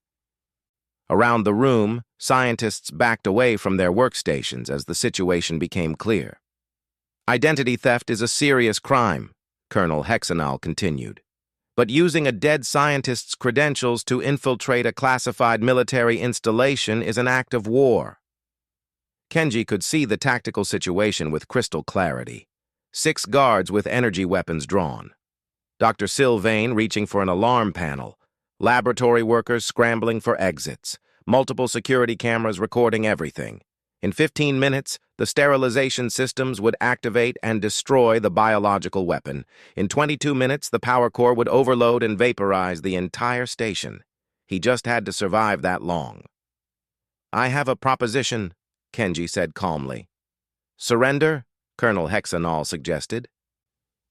Around the room, scientists backed away from their workstations as the situation became clear. "Identity theft is a serious crime," Colonel Hexenal continued. "But using a dead scientist's credentials to infiltrate a classified military installation is an act of war." Kenji could see the tactical situation with crystal clarity. 6 guards with energy weapons drawn. Dr. Sylvain reaching for an alarm panel. Laboratory workers scrambling for exits. Multiple security cameras recording everything. In 15 minutes, the sterilization systems would activate and destroy the biological weapon. In 22 minutes, the power core would overload and vaporize the entire station. He just had to survive that long. "I have a proposition," Kenji said calmly. "Surrender?" Colonel Hexenal suggested.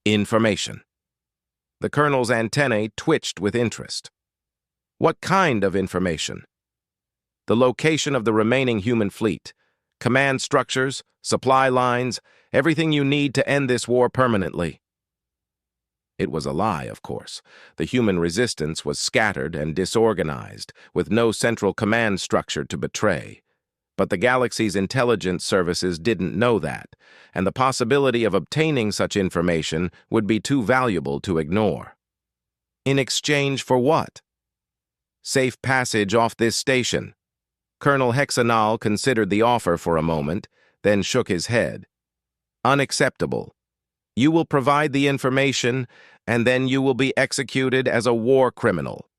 "Information." The colonel's antennae twitched with interest. "What kind of information?" "The location of the remaining human fleet. Command structures, supply lines, everything you need to end this war permanently." It was a lie, of course. The human resistance was scattered and disorganized, with no central command structure to betray. But the galaxy's intelligence services didn't know that, and the possibility of obtaining such information would be too valuable to ignore. In exchange for what? Safe passage off this station. Colonel Hexenal considered the offer for a moment, then shook his head. "Unacceptable. You will provide the information, and then you will be executed as a war criminal."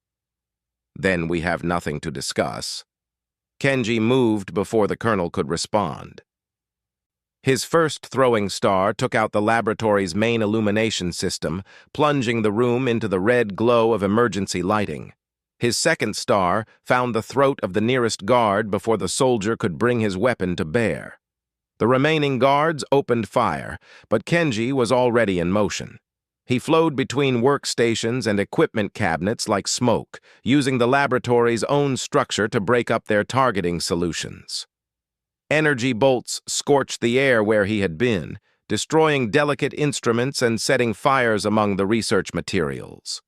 "Then we have nothing to discuss." Kenji moved before the colonel could respond. His first throwing star took out the laboratory's main illumination system, plunging the room into the red glow of emergency lighting. His second star found the throat of the nearest guard before the soldier could bring his weapon to bear. The remaining guards opened fire, but Kenji was already in motion. He flowed between workstations and equipment cabinets like smoke, using the laboratory's own structure to break up their targeting solutions. Energy bolts scorched the air where he had been, destroying delicate instruments and setting fires among the research materials.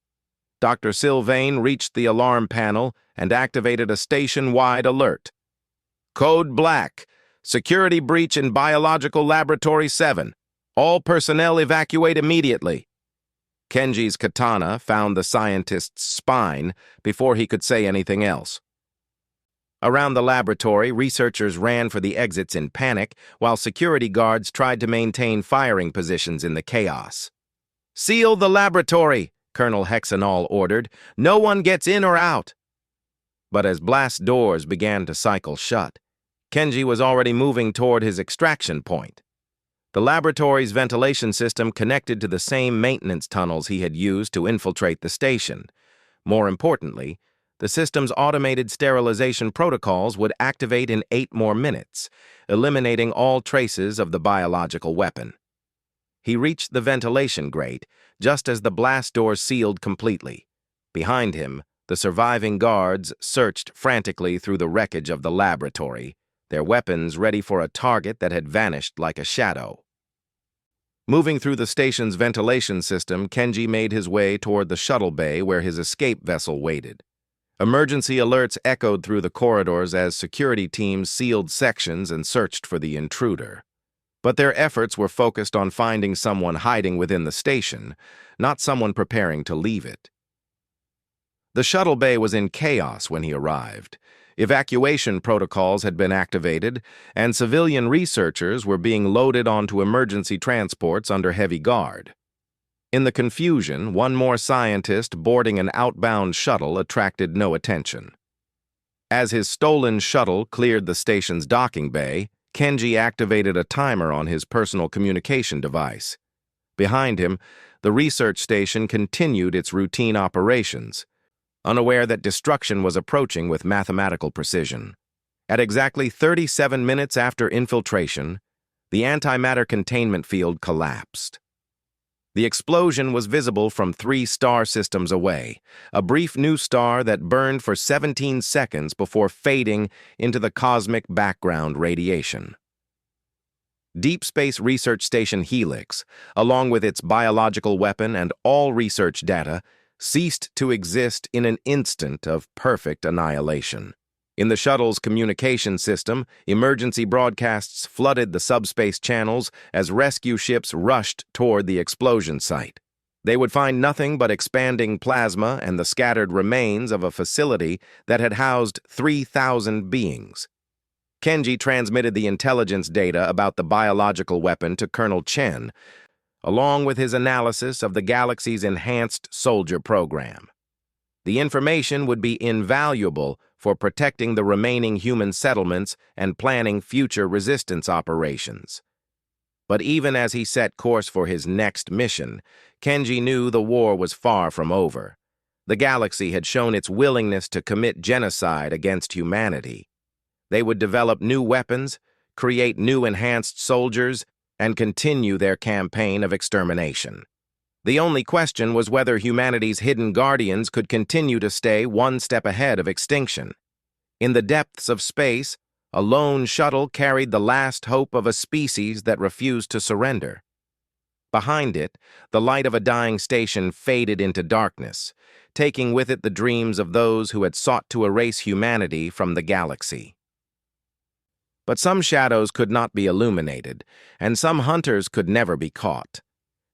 Dr. Sylvain reached the alarm panel and activated a station-wide alert. "Code Black. Security breach in Biological Laboratory 7. All personnel evacuate immediately." Kenji's katana found the scientist's spine before he could say anything else. Around the laboratory, researchers ran for the exits in panic, while security guards tried to maintain firing positions in the chaos. "Seal the laboratory," Colonel Hexenal ordered. "No one gets in or out." But as blast doors began to cycle shut, Kenji was already moving toward his extraction point. The laboratory's ventilation system connected to the same maintenance tunnels he had used to infiltrate the station. More importantly, the system's automated sterilization protocols would activate in 8 more minutes, eliminating all traces of the biological weapon. He reached the ventilation grate just as the blast door sealed completely. Behind him, the surviving guards searched frantically through the wreckage of the laboratory, their weapons ready for a target that had vanished like a shadow. Moving through the station's ventilation system, Kenji made his way toward the shuttle bay where his escape vessel waited. Emergency alerts echoed through the corridors as security teams sealed sections and searched for the intruder. But their efforts were focused on finding someone hiding within the station, not someone preparing to leave it. The shuttle bay was in chaos when he arrived. Evacuation protocols had been activated, and civilian researchers were being loaded onto emergency transports under heavy guard. In the confusion, one more scientist boarding an outbound shuttle attracted no attention. As his stolen shuttle cleared the station's docking bay, Kenji activated a timer on his personal communication device. Behind him, the research station continued its routine operations, unaware that destruction was approaching with mathematical precision. At exactly 37 minutes after infiltration, the antimatter containment field collapsed. The explosion was visible from 3 star systems away, a brief new star that burned for 17 seconds before fading into the cosmic background radiation. Deep Space Research Station Helix, along with its biological weapon and all research data, ceased to exist in an instant of perfect annihilation. In the shuttle's communication system, emergency broadcasts flooded the subspace channels as rescue ships rushed toward the explosion site. They would find nothing but expanding plasma and the scattered remains of a facility that had housed 3,000 beings. Kenji transmitted the intelligence data about the biological weapon to Colonel Chen, along with his analysis of the galaxy's enhanced soldier program. The information would be invaluable for protecting the remaining human settlements and planning future resistance operations. But even as he set course for his next mission, Kenji knew the war was far from over. The galaxy had shown its willingness to commit genocide against humanity. They would develop new weapons, create new enhanced soldiers, and continue their campaign of extermination. The only question was whether humanity's hidden guardians could continue to stay one step ahead of extinction. In the depths of space, a lone shuttle carried the last hope of a species that refused to surrender. Behind it, the light of a dying station faded into darkness, taking with it the dreams of those who had sought to erase humanity from the galaxy. But some shadows could not be illuminated, and some hunters could never be caught.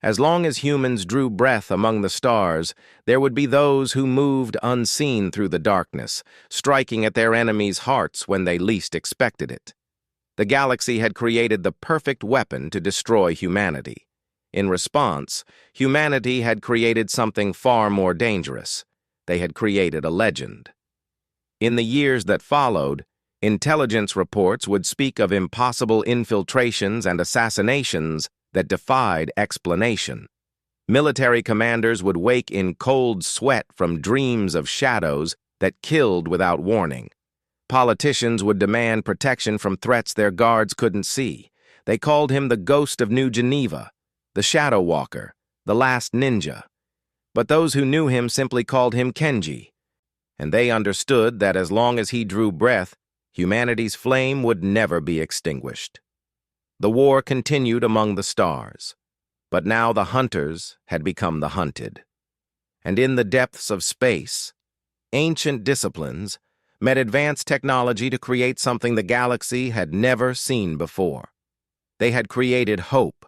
As long as humans drew breath among the stars, there would be those who moved unseen through the darkness, striking at their enemies' hearts when they least expected it. The galaxy had created the perfect weapon to destroy humanity. In response, humanity had created something far more dangerous. They had created a legend. In the years that followed, intelligence reports would speak of impossible infiltrations and assassinations that defied explanation. Military commanders would wake in cold sweat from dreams of shadows that killed without warning. Politicians would demand protection from threats their guards couldn't see. They called him the Ghost of New Geneva, the Shadow Walker, the Last Ninja. But those who knew him simply called him Kenji, and they understood that as long as he drew breath, humanity's flame would never be extinguished. The war continued among the stars, but now the hunters had become the hunted. And in the depths of space, ancient disciplines met advanced technology to create something the galaxy had never seen before. They had created hope,